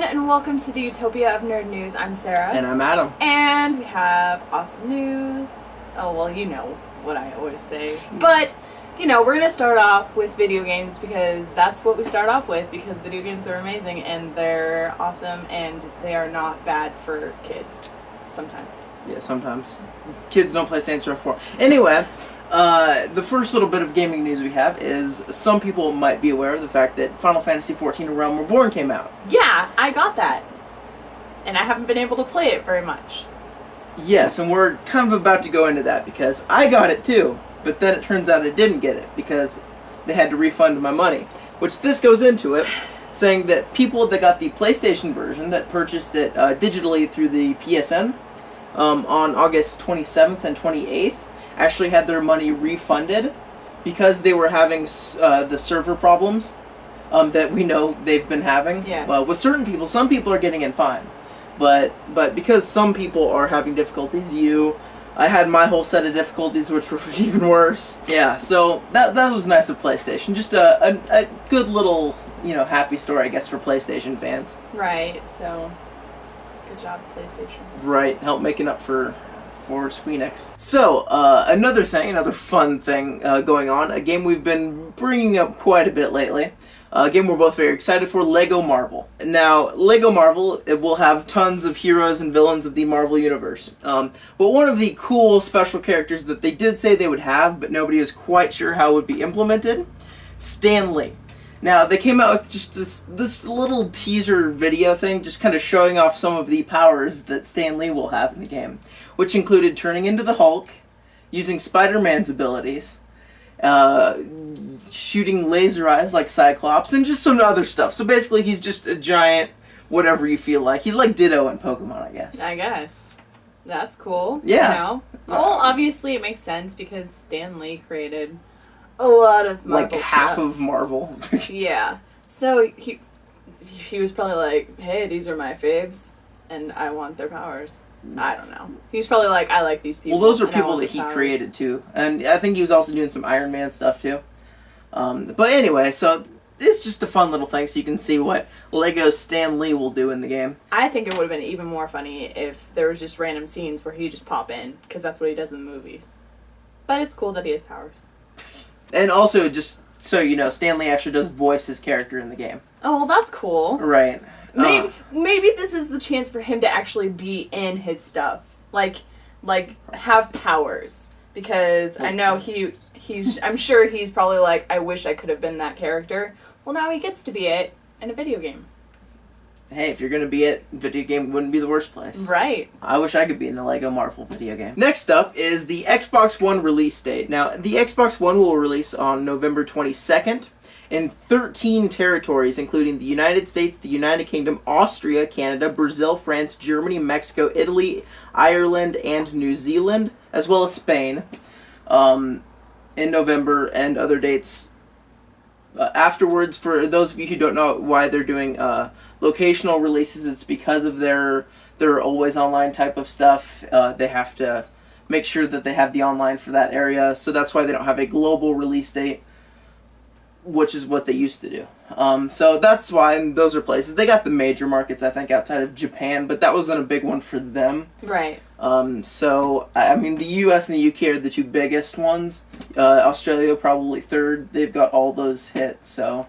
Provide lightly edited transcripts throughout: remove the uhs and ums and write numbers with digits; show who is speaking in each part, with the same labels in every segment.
Speaker 1: everyone, and welcome to the Utopia of Nerd News. I'm Sarah.
Speaker 2: And I'm Adam.
Speaker 1: And we have awesome news. Oh, well, you know what I always say. But, you know, we're going to start off with video games because that's what we start off with, because video games are amazing and they're awesome and they are not bad for kids. Sometimes.
Speaker 2: Yeah, sometimes. Kids don't play Saints Row 4. Anyway, the first little bit of gaming news we have is some people might be aware of the fact that Final Fantasy XIV Realm Reborn came out.
Speaker 1: Yeah, I got that. And I haven't been able to play it very much.
Speaker 2: Yes, and we're kind of about to go into that because I got it too, but then it turns out I didn't get it because they had to refund my money. Which this goes into it, saying that people that got the PlayStation version that purchased it digitally through the PSN on August 27th and 28th actually had their money refunded because they were having the server problems that we know they've been having.
Speaker 1: Yes.
Speaker 2: Well, with certain people, some people are getting in fine. But because some people are having difficulties, I had my whole set of difficulties, which were even worse. Yeah, so that was nice of PlayStation. Just a good little, happy story, I guess, for PlayStation fans.
Speaker 1: Right, so good job, PlayStation.
Speaker 2: Right, help making up for Squeenix. So, another fun thing going on, a game we've been bringing up quite a bit lately. A game we're both very excited for, Lego Marvel. Now, Lego Marvel, it will have tons of heroes and villains of the Marvel Universe. But one of the cool special characters that they did say they would have, but nobody is quite sure how it would be implemented, Stanley. Now, they came out with just this little teaser video thing, just kind of showing off some of the powers that Stan Lee will have in the game, which included turning into the Hulk, using Spider-Man's abilities, shooting laser eyes like Cyclops, and just some other stuff. So basically, he's just a giant whatever you feel like. He's like Ditto in Pokemon, I guess.
Speaker 1: I guess. That's cool.
Speaker 2: Yeah.
Speaker 1: Well, obviously it makes sense because Stan Lee created a lot of Marvel
Speaker 2: like half
Speaker 1: stuff.
Speaker 2: of Marvel.
Speaker 1: Yeah. So he was probably like, hey, these are my faves, and I want their powers. I don't know. He was probably like, I like these people.
Speaker 2: Well, those are people that he created, too. And I think he was also doing some Iron Man stuff, too. But anyway, so it's just a fun little thing so you can see what Lego Stan Lee will do in the game.
Speaker 1: I think it would have been even more funny if there was just random scenes where he just pop in, because that's what he does in the movies. But it's cool that he has powers.
Speaker 2: And also, just so you know, Stan Lee actually does voice his character in the game.
Speaker 1: Oh, well, that's cool.
Speaker 2: Right.
Speaker 1: Maybe this is the chance for him to actually be in his stuff. Like have powers. Because I know I'm sure he's probably like, I wish I could have been that character. Well, now he gets to be it in a video game.
Speaker 2: Hey, if you're going to be it, video game wouldn't be the worst place.
Speaker 1: Right.
Speaker 2: I wish I could be in the Lego Marvel video game. Next up is the Xbox One release date. Now, the Xbox One will release on November 22nd in 13 territories, including the United States, the United Kingdom, Austria, Canada, Brazil, France, Germany, Mexico, Italy, Ireland, and New Zealand, as well as Spain, in November, and other dates afterwards. For those of you who don't know why they're doing locational releases, it's because of their always online type of stuff. They have to make sure that they have the online for that area, so that's why they don't have a global release date, which is what they used to do. So that's why, and those are places. They got the major markets, I think, outside of Japan, but that wasn't a big one for them.
Speaker 1: Right.
Speaker 2: So, I mean, the US and the UK are the two biggest ones. Australia probably third. They've got all those hits, so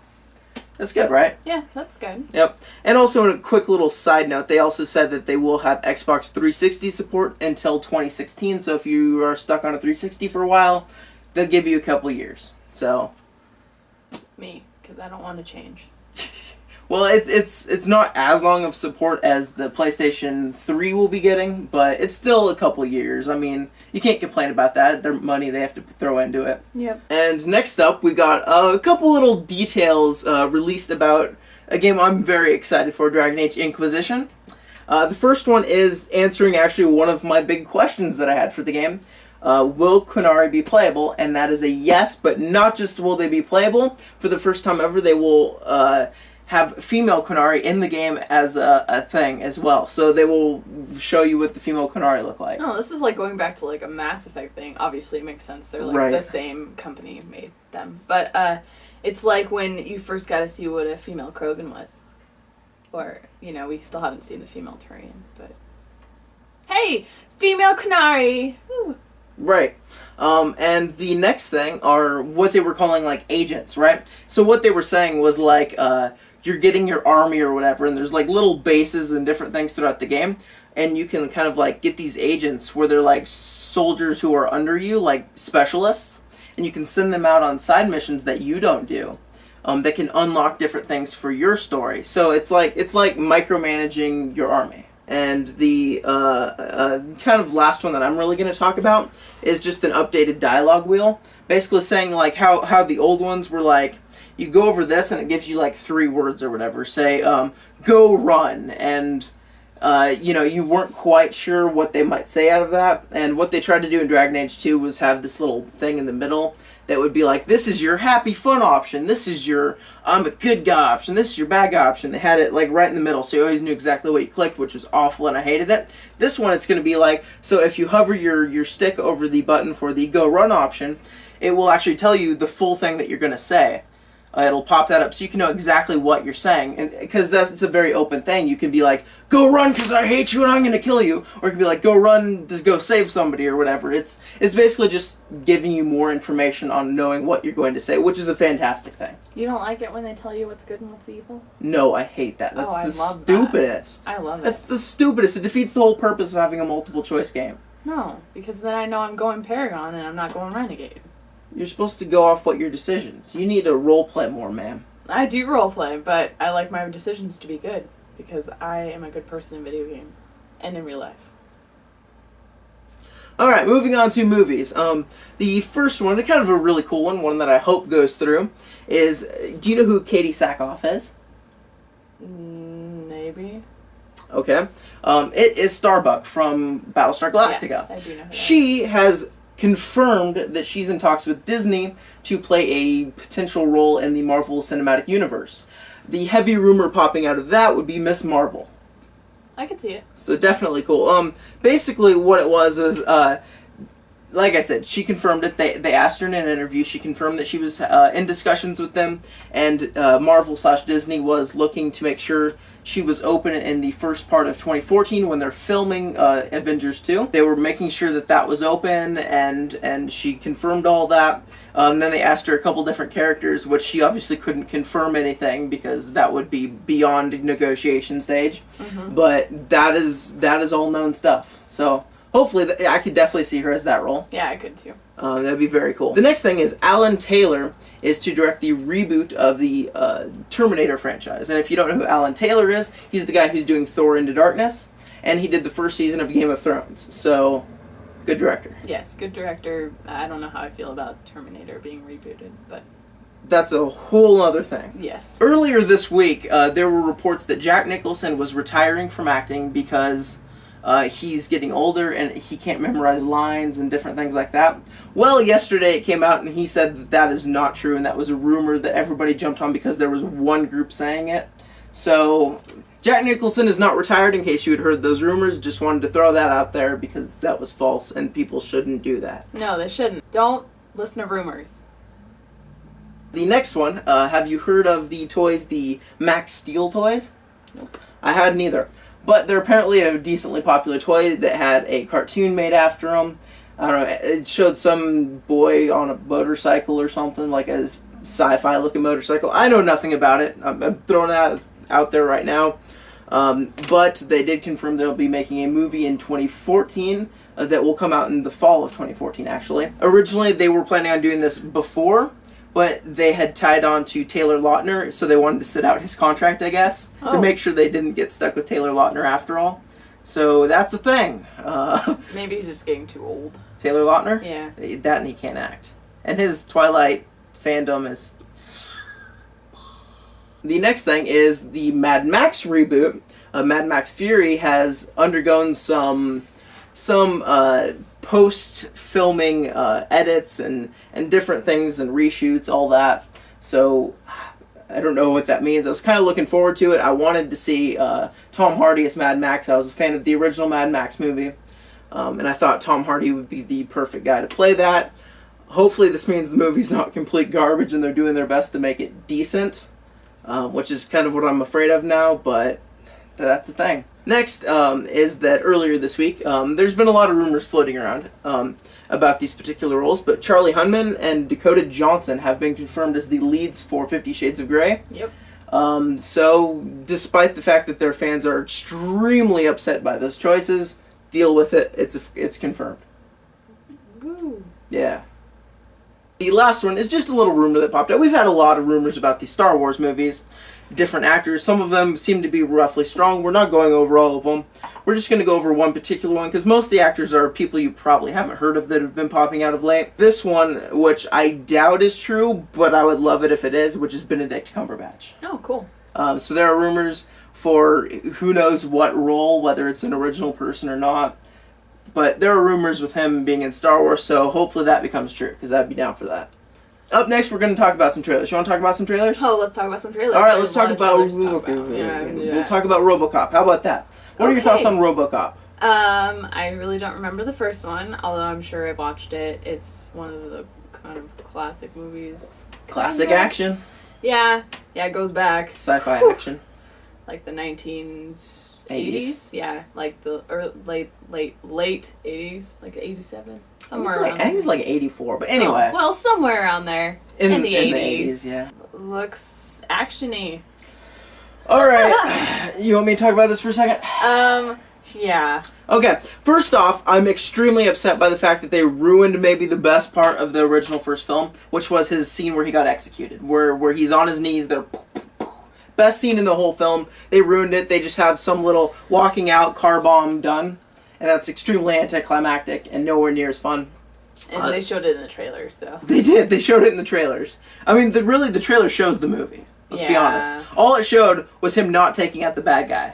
Speaker 2: that's good, right?
Speaker 1: Yeah, that's good.
Speaker 2: Yep. And also, in a quick little side note, they also said that they will have Xbox 360 support until 2016, so if you are stuck on a 360 for a while, they'll give you a couple years. So
Speaker 1: me, because I don't want to change.
Speaker 2: Well, it's not as long of support as the PlayStation 3 will be getting, but it's still a couple years. I mean, you can't complain about that. Their money they have to throw into it.
Speaker 1: Yep.
Speaker 2: And next up, we got a couple little details released about a game I'm very excited for, Dragon Age Inquisition. The first one is answering actually one of my big questions that I had for the game. Will Qunari be playable? And that is a yes, but not just will they be playable. For the first time ever, they will have female Qunari in the game as a thing as well. So they will show you what the female Qunari look like.
Speaker 1: Oh, this is like going back to like a Mass Effect thing. Obviously, it makes sense. They're like
Speaker 2: right.
Speaker 1: The same company made them. But it's like when you first got to see what a female Krogan was. Or, we still haven't seen the female Turian, but... Hey! Female Qunari! Woo.
Speaker 2: Right. And the next thing are what they were calling, like, agents, right? So what they were saying was, like, you're getting your army or whatever, and there's, like, little bases and different things throughout the game, and you can kind of, like, get these agents where they're, like, soldiers who are under you, like, specialists, and you can send them out on side missions that you don't do. That can unlock different things for your story. So it's like micromanaging your army. And the kind of last one that I'm really going to talk about is just an updated dialogue wheel. Basically saying like how the old ones were like, you go over this and it gives you like 3 words or whatever. Say, go run. And, you weren't quite sure what they might say out of that. And what they tried to do in Dragon Age 2 was have this little thing in the middle that would be like, this is your happy fun option, this is your I'm a good guy option, this is your bad guy option. They had it like right in the middle, so you always knew exactly what you clicked, which was awful and I hated it. This one, it's going to be like, so if you hover your stick over the button for the go run option, it will actually tell you the full thing that you're going to say. It'll pop that up so you can know exactly what you're saying. And because that's a very open thing. You can be like, go run because I hate you and I'm going to kill you. Or it can be like, go run, just go save somebody or whatever. It's basically just giving you more information on knowing what you're going to say, which is a fantastic thing.
Speaker 1: You don't like it when they tell you what's good and what's evil?
Speaker 2: No, I hate that. That's
Speaker 1: I
Speaker 2: the
Speaker 1: love
Speaker 2: stupidest.
Speaker 1: That. I love it.
Speaker 2: That's the stupidest. It defeats the whole purpose of having a multiple choice game.
Speaker 1: No, because then I know I'm going Paragon and I'm not going Renegade.
Speaker 2: You're supposed to go off what your decisions. You need to roleplay more, ma'am.
Speaker 1: I do roleplay, but I like my decisions to be good because I am a good person in video games and in real life.
Speaker 2: Alright, moving on to movies. The first one, kind of a really cool one that I hope goes through, is, do you know who Katie Sackhoff is?
Speaker 1: Maybe.
Speaker 2: Okay. It is Starbuck from Battlestar Galactica.
Speaker 1: Yes, I do know who
Speaker 2: She has confirmed that she's in talks with Disney to play a potential role in the Marvel Cinematic Universe. The heavy rumor popping out of that would be Miss Marvel.
Speaker 1: I could see it.
Speaker 2: So definitely cool. Basically what it was, like I said, she confirmed it. They asked her in an interview. She confirmed that she was in discussions with them, and Marvel/Disney was looking to make sure she was open in the first part of 2014 when they're filming Avengers 2. They were making sure that was open, and she confirmed all that. Then they asked her a couple different characters, which she obviously couldn't confirm anything because that would be beyond negotiation stage. Mm-hmm. But that is all known stuff. So hopefully, I could definitely see her as that role.
Speaker 1: Yeah, I could too.
Speaker 2: That'd be very cool. The next thing is Alan Taylor is to direct the reboot of the Terminator franchise. And if you don't know who Alan Taylor is, he's the guy who's doing Thor Into Darkness, and he did the first season of Game of Thrones. So, good director.
Speaker 1: Yes, good director. I don't know how I feel about Terminator being rebooted, but...
Speaker 2: That's a whole other thing.
Speaker 1: Yes.
Speaker 2: Earlier this week, there were reports that Jack Nicholson was retiring from acting because he's getting older and he can't memorize lines and different things like that. Well, yesterday it came out and he said that is not true, and that was a rumor that everybody jumped on because there was one group saying it. So, Jack Nicholson is not retired, in case you had heard those rumors. Just wanted to throw that out there because that was false and people shouldn't do that.
Speaker 1: No, they shouldn't. Don't listen to rumors.
Speaker 2: The next one, have you heard of the toys, the Max Steel toys?
Speaker 1: Nope.
Speaker 2: I hadn't either. But they're apparently a decently popular toy that had a cartoon made after them. I don't know, it showed some boy on a motorcycle or something, like a sci-fi looking motorcycle. I know nothing about it. I'm throwing that out there right now. But they did confirm they'll be making a movie in 2014 that will come out in the fall of 2014, actually. Originally, they were planning on doing this before, but they had tied on to Taylor Lautner, so they wanted to sit out his contract, I guess, to make sure they didn't get stuck with Taylor Lautner after all. So that's the thing.
Speaker 1: Maybe he's just getting too old.
Speaker 2: Taylor Lautner?
Speaker 1: Yeah.
Speaker 2: That and he can't act. And his Twilight fandom is... The next thing is the Mad Max reboot. Mad Max Fury has undergone some post-filming edits and different things and reshoots, all that. So, I don't know what that means. I was kind of looking forward to it. I wanted to see Tom Hardy as Mad Max. I was a fan of the original Mad Max movie. And I thought Tom Hardy would be the perfect guy to play that. Hopefully this means the movie's not complete garbage and they're doing their best to make it decent. which is kind of what I'm afraid of now, but that's the thing. Next is that earlier this week, there's been a lot of rumors floating around about these particular roles, but Charlie Hunnam and Dakota Johnson have been confirmed as the leads for 50 Shades of Grey.
Speaker 1: Yep.
Speaker 2: So, despite the fact that their fans are extremely upset by those choices, deal with it. It's confirmed.
Speaker 1: Woo.
Speaker 2: Yeah. The last one is just a little rumor that popped out. We've had a lot of rumors about the Star Wars movies. Different actors. Some of them seem to be roughly strong. We're not going over all of them. We're just going to go over one particular one because most of the actors are people you probably haven't heard of that have been popping out of late. This one, which I doubt is true, but I would love it if it is, which is Benedict Cumberbatch.
Speaker 1: Oh, cool.
Speaker 2: So there are rumors for who knows what role, whether it's an original person or not. But there are rumors with him being in Star Wars, so hopefully that becomes true, because I'd be down for that. Up next, we're going to talk about some trailers. You want to talk about some trailers?
Speaker 1: Oh, let's talk about some trailers.
Speaker 2: All right, let's talk about...
Speaker 1: Yeah.
Speaker 2: We'll talk about Robocop. How about that? What are your thoughts on Robocop?
Speaker 1: I really don't remember the first one, although I'm sure I've watched it. It's one of the kind of classic movies.
Speaker 2: Classic action.
Speaker 1: Yeah, it goes back.
Speaker 2: Sci-fi action.
Speaker 1: Like the 1980s.
Speaker 2: 80s.
Speaker 1: Yeah, like the late 80s, like 87. Somewhere
Speaker 2: I
Speaker 1: around
Speaker 2: think it's like 84, but anyway.
Speaker 1: Oh, well, somewhere around there. In the 80s.
Speaker 2: Yeah.
Speaker 1: Looks action-y.
Speaker 2: Alright, you want me to talk about this for a second?
Speaker 1: Yeah.
Speaker 2: Okay, first off, I'm extremely upset by the fact that they ruined maybe the best part of the original first film, which was his scene where he got executed, where he's on his knees, they're... Best scene in the whole film. They ruined it. They just have some little walking out car bomb done, and that's extremely anticlimactic and nowhere near as fun.
Speaker 1: And they showed it in the trailer, so...
Speaker 2: They did. They showed it in the trailers. I mean, the trailer shows the movie. Let's be honest. All it showed was him not taking out the bad guy.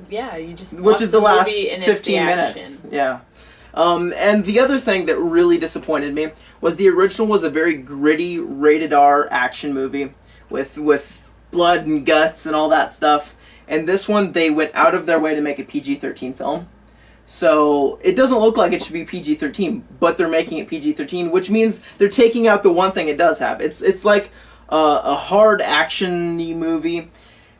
Speaker 1: You just
Speaker 2: which is the last
Speaker 1: movie
Speaker 2: 15 minutes. Yeah. And the other thing that really disappointed me was the original was a very gritty, rated R action movie with blood and guts and all that stuff. And this one, they went out of their way to make a PG-13 film. So it doesn't look like it should be PG-13, but they're making it PG-13, which means they're taking out the one thing it does have. It's like a hard action-y movie,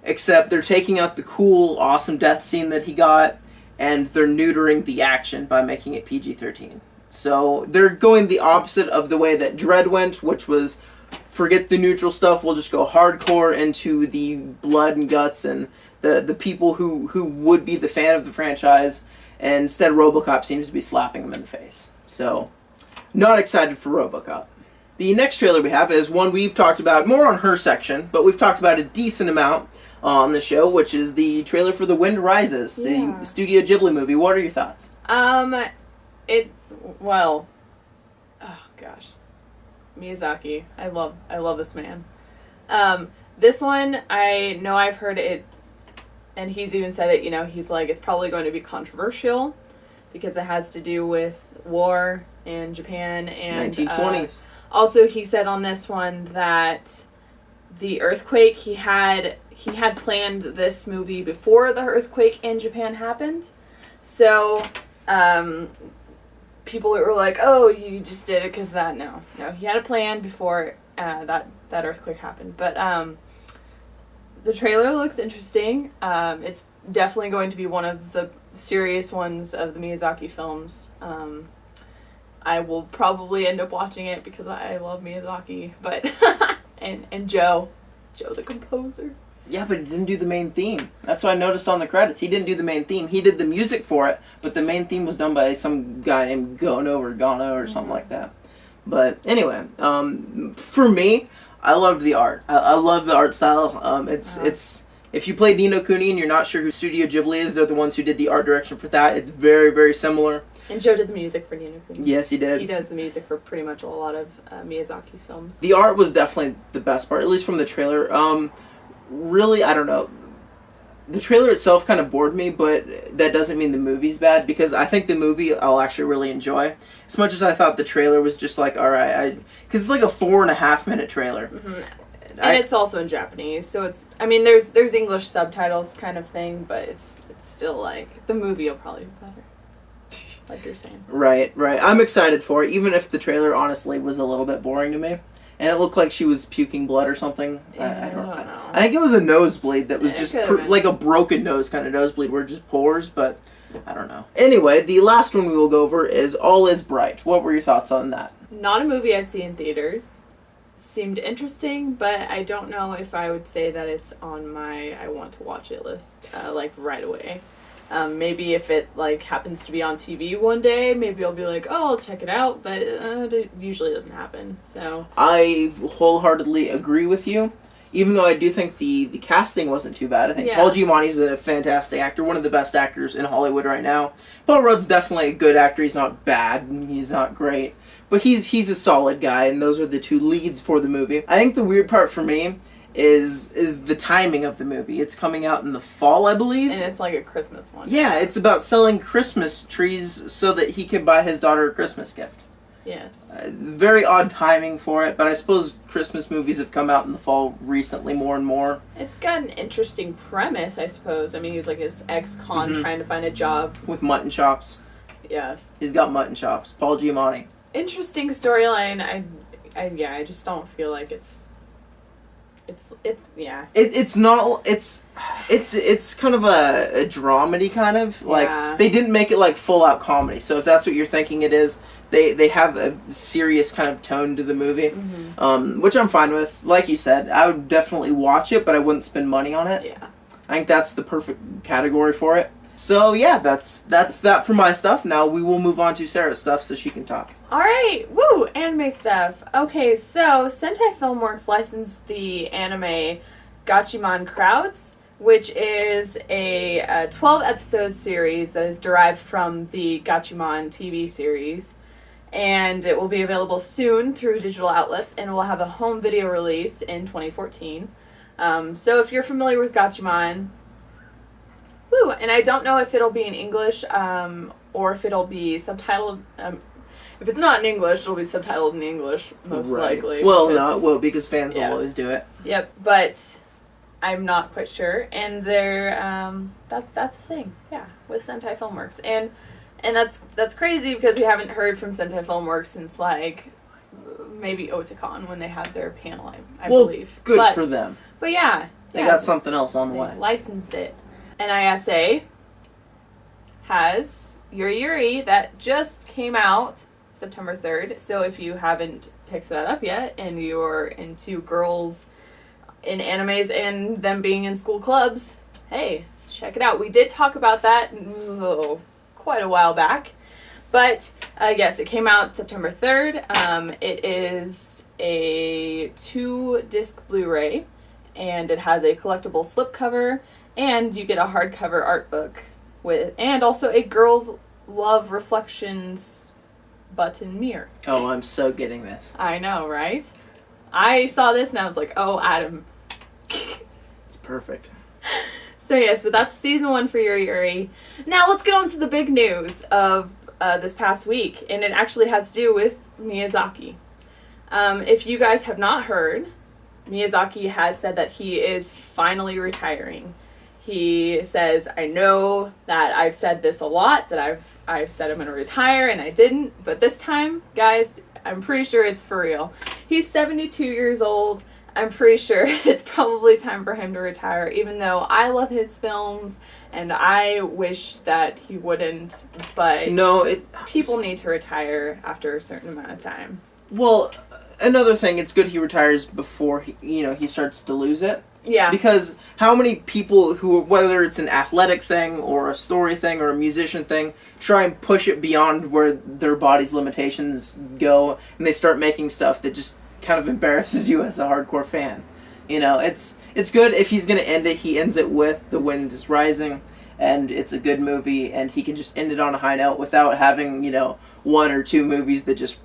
Speaker 2: except they're taking out the cool, awesome death scene that he got, and they're neutering the action by making it PG-13. So they're going the opposite of the way that Dredd went, which was forget the neutral stuff, we'll just go hardcore into the blood and guts and the people who would be the fan of the franchise, and instead Robocop seems to be slapping them in the face. So, not excited for Robocop. The next trailer we have is one we've talked about more on her section, but we've talked about a decent amount on the show, which is the trailer for The Wind Rises, the Studio Ghibli movie. What are your thoughts?
Speaker 1: Miyazaki. I love this man. This one, I know I've heard it, and he's even said it, he's like, it's probably going to be controversial because it has to do with war in Japan and
Speaker 2: 1920s.
Speaker 1: Also, he said on this one that the earthquake, he had planned this movie before the earthquake in Japan happened. So, people were like, oh, you just did it because that. No, he had a plan before that earthquake happened. But the trailer looks interesting. It's definitely going to be one of the serious ones of the Miyazaki films. I will probably end up watching it because I love Miyazaki, but and Joe the composer.
Speaker 2: Yeah, but he didn't do the main theme. That's what I noticed on the credits. He didn't do the main theme. He did the music for it, but the main theme was done by some guy named Gano or something like that. But anyway, for me, I loved the art. I love the art style. It's if you play Ni no Kuni and you're not sure who Studio Ghibli is, they're the ones who did the art direction for that. It's very, very similar.
Speaker 1: And Joe did the music for Ni no Kuni.
Speaker 2: Yes, he did.
Speaker 1: He does the music for pretty much a lot of Miyazaki's films.
Speaker 2: The art was definitely the best part, at least from the trailer. Really, I don't know. The trailer itself kind of bored me, but that doesn't mean the movie's bad, because I think the movie I'll actually really enjoy. As much as I thought the trailer was just like, alright, because it's like a 4.5 minute trailer. Mm-hmm.
Speaker 1: And it's also in Japanese, so there's English subtitles kind of thing, but it's still like, the movie will probably be better. Like you're saying.
Speaker 2: Right. I'm excited for it, even if the trailer honestly was a little bit boring to me. and it looked like she was puking blood or something.
Speaker 1: Yeah,
Speaker 2: I don't know.
Speaker 1: know.
Speaker 2: I think it was a nosebleed that was
Speaker 1: It
Speaker 2: just
Speaker 1: could've been.
Speaker 2: like a broken nose kind of nosebleed where it just pours, but I don't know. Anyway, the last one we will go over is All Is Bright. What were your thoughts on that?
Speaker 1: Not a movie I'd see in theaters. Seemed interesting, but I don't know if I would say that it's on my I want to watch it list like right away. Maybe if it like happens to be on TV one day, maybe I'll be like, oh, I'll check it out, but it usually doesn't happen. So
Speaker 2: I wholeheartedly agree with you. Even though I do think the casting wasn't too bad. I think Paul Giamatti's a fantastic actor, one of the best actors in Hollywood right now. Paul Rudd's definitely a good actor. He's not bad, he's not great, but he's a solid guy, and those are the two leads for the movie. I think the weird part for me is the timing of the movie. It's coming out in the fall, I believe.
Speaker 1: And it's like a Christmas one.
Speaker 2: Yeah, it's about selling Christmas trees so that he can buy his daughter a Christmas gift.
Speaker 1: Yes.
Speaker 2: Very odd timing for it, but I suppose Christmas movies have come out in the fall recently more and more.
Speaker 1: It's got an interesting premise, I suppose. I mean, he's like his ex-con trying to find a job.
Speaker 2: With mutton chops.
Speaker 1: Yes.
Speaker 2: He's got mutton chops. Paul Giamatti.
Speaker 1: Interesting storyline. I just don't feel like it's yeah.
Speaker 2: It's kind of a dramedy kind of like they didn't make it like full out comedy. So if that's what you're thinking it is, they have a serious kind of tone to the movie, which I'm fine with. Like you said, I would definitely watch it, but I wouldn't spend money on it.
Speaker 1: Yeah.
Speaker 2: I think that's the perfect category for it. So yeah, that's that for my stuff. Now we will move on to Sarah's stuff so she can talk.
Speaker 1: Alright, woo, anime stuff. Okay, so Sentai Filmworks licensed the anime Gatchaman Crowds, which is a 12-episode series that is derived from the Gatchaman TV series. And it will be available soon through digital outlets, and will have a home video release in 2014. So if you're familiar with Gatchaman, woo, and I don't know if it'll be in English or if it'll be subtitled. If it's not in English, it'll be subtitled in English, most likely.
Speaker 2: Well, no, it will, because fans will always do it.
Speaker 1: Yep, but I'm not quite sure. And they're, that's the thing, with Sentai Filmworks. And that's crazy, because we haven't heard from Sentai Filmworks since, like, maybe Otakon, when they had their panel, I believe.
Speaker 2: Good for them.
Speaker 1: But yeah.
Speaker 2: They got something else on the way.
Speaker 1: Licensed it. NISA has Yuri Yuri that just came out September 3rd. So if you haven't picked that up yet and you're into girls in animes and them being in school clubs, hey, check it out. We did talk about that quite a while back. But yes, it came out September 3rd. It is a 2-disc Blu-ray, and it has a collectible slipcover, and you get a hardcover art book and also a Girls Love Reflections button mirror.
Speaker 2: Oh, I'm so getting this.
Speaker 1: I know, right? I saw this and I was like, oh, Adam.
Speaker 2: It's perfect.
Speaker 1: So yes, but that's season 1 for Yuri Yuri. Now let's get on to the big news of this past week, and it actually has to do with Miyazaki. If you guys have not heard, Miyazaki has said that he is finally retiring. He says, I know that I've said this a lot, that I've said I'm going to retire, and I didn't. But this time, guys, I'm pretty sure it's for real. He's 72 years old. I'm pretty sure it's probably time for him to retire, even though I love his films, and I wish that he wouldn't. But people need to retire after a certain amount of time.
Speaker 2: Well, another thing, it's good he retires before he starts to lose it.
Speaker 1: Yeah.
Speaker 2: Because how many people who, whether it's an athletic thing or a story thing or a musician thing, try and push it beyond where their body's limitations go, and they start making stuff that just kind of embarrasses you as a hardcore fan. It's good if he's going to end it, he ends it with The Wind is Rising, and it's a good movie, and he can just end it on a high note without having, 1 or 2 movies that just,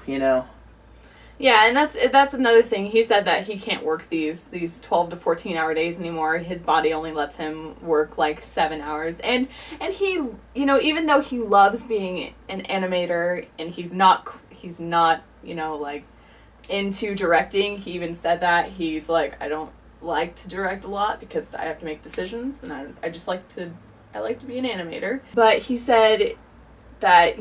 Speaker 1: Yeah, and that's another thing. He said that he can't work these 12 to 14 hour days anymore. His body only lets him work like 7 hours. And he, even though he loves being an animator and he's not, like into directing, he even said that he's like, I don't like to direct a lot because I have to make decisions, and I just like to be an animator. But he said that,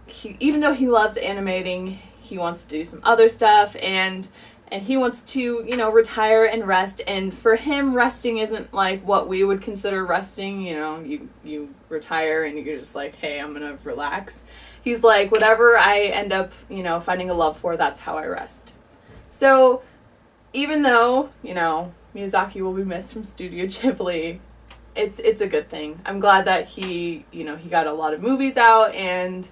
Speaker 1: he, even though he loves animating, he wants to do some other stuff, and he wants to, you know, retire and rest. And for him, resting isn't like what we would consider resting. You know, you retire and you're just like, hey, I'm gonna relax. He's like, whatever I end up, you know, finding a love for, that's how I rest. So even though, you know, Miyazaki will be missed from Studio Ghibli, it's a good thing. I'm glad that he, you know, he got a lot of movies out, and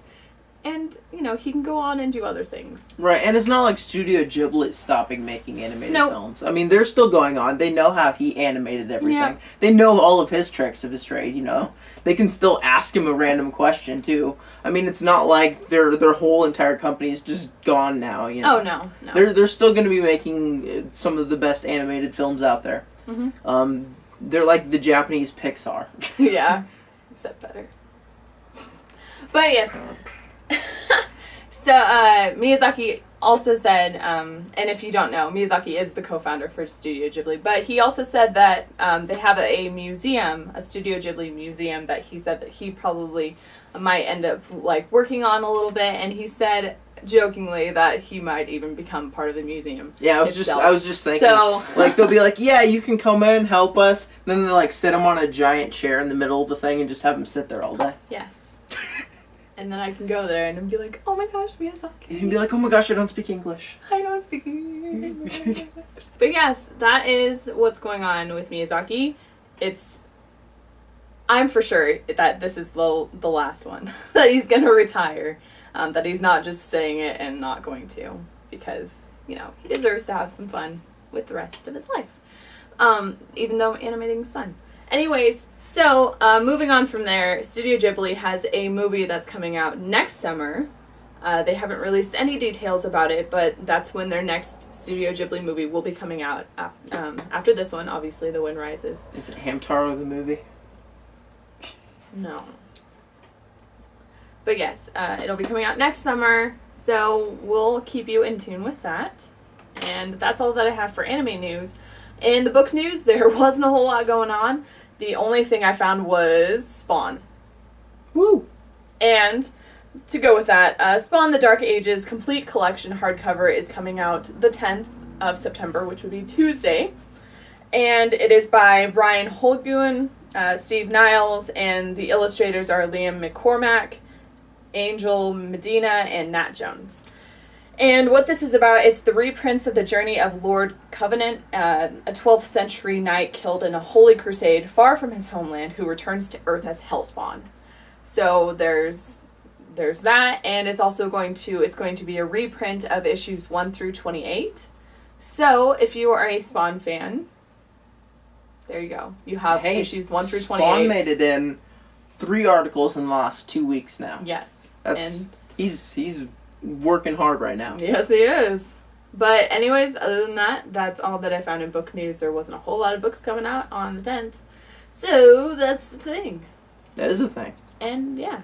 Speaker 1: you know, he can go on and do other things.
Speaker 2: Right, and it's not like Studio Ghibli is stopping making animated
Speaker 1: Nope.
Speaker 2: films. I mean, they're still going on. They know how he animated everything.
Speaker 1: Yeah.
Speaker 2: They know all of his tricks of his trade, you know. They can still ask him a random question, too. I mean, it's not like their whole entire company is just gone now, you know.
Speaker 1: Oh, no.
Speaker 2: They're still going to be making some of the best animated films out there.
Speaker 1: Mm-hmm.
Speaker 2: They're like the Japanese Pixar.
Speaker 1: Yeah, except better. But yes. So Miyazaki also said, and if you don't know, Miyazaki is the co-founder for Studio Ghibli, but he also said that they have a museum, a Studio Ghibli museum, that he said that he probably might end up like working on a little bit, and he said jokingly that he might even become part of the museum.
Speaker 2: Yeah, I was just thinking,
Speaker 1: so,
Speaker 2: like, they'll be like, yeah, you can come in, help us, then they'll like sit him on a giant chair in the middle of the thing and just have him sit there all day.
Speaker 1: yes. And then I can go there and be like, oh my gosh, Miyazaki.
Speaker 2: You can be like, oh my gosh, I don't speak English.
Speaker 1: I don't speak English. But yes, that is what's going on with Miyazaki. I'm for sure that this is the last one. That he's going to retire. That he's not just saying it and not going to. Because, you know, he deserves to have some fun with the rest of his life. Even though animating's fun. Anyways, so moving on from there, Studio Ghibli has a movie that's coming out next summer. They haven't released any details about it, but that's when their next Studio Ghibli movie will be coming out after this one. Obviously, The Wind Rises.
Speaker 2: Is it Hamtaro the movie?
Speaker 1: No. But yes, it'll be coming out next summer, so we'll keep you in tune with that. And that's all that I have for anime news. In the book news, there wasn't a whole lot going on. The only thing I found was Spawn.
Speaker 2: Woo!
Speaker 1: And to go with that, Spawn the Dark Ages Complete Collection hardcover is coming out the 10th of September, which would be Tuesday. And it is by Brian Holguin, Steve Niles, and the illustrators are Liam McCormack, Angel Medina, and Nat Jones. And what this is about, it's the reprints of the journey of Lord Covenant, a 12th century knight killed in a holy crusade far from his homeland, who returns to Earth as Hellspawn. So there's that, and it's also going to be a reprint of issues 1 through 28. So if you are a Spawn fan, there you go. You have issues 1 through 28.
Speaker 2: Spawn made it in 3 articles in the last 2 weeks now.
Speaker 1: Yes.
Speaker 2: He's working hard right now.
Speaker 1: Yes, he is. But anyways, other than that, that's all that I found in book news. There wasn't a whole lot of books coming out on the 10th. So that's the thing.
Speaker 2: That is a thing.
Speaker 1: And yeah.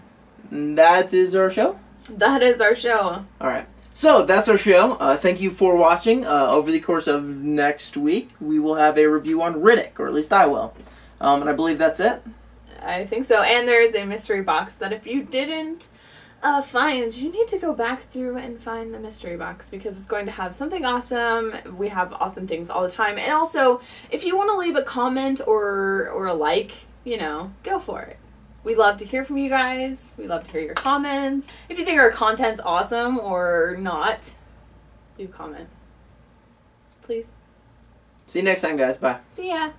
Speaker 2: That is our show?
Speaker 1: That is our show.
Speaker 2: Alright. So that's our show. Thank you for watching. Over the course of next week, we will have a review on Riddick, or at least I will. And I believe that's it.
Speaker 1: I think so. And there is a mystery box that if you didn't find, you need to go back through and find the mystery box, because it's going to have something awesome. We have awesome things all the time. And also, if you want to leave a comment or a like, you know, go for it. We love to hear from you guys. We love to hear your comments. If you think our content's awesome or not, leave a comment. Please.
Speaker 2: See you next time, guys. Bye.
Speaker 1: See ya.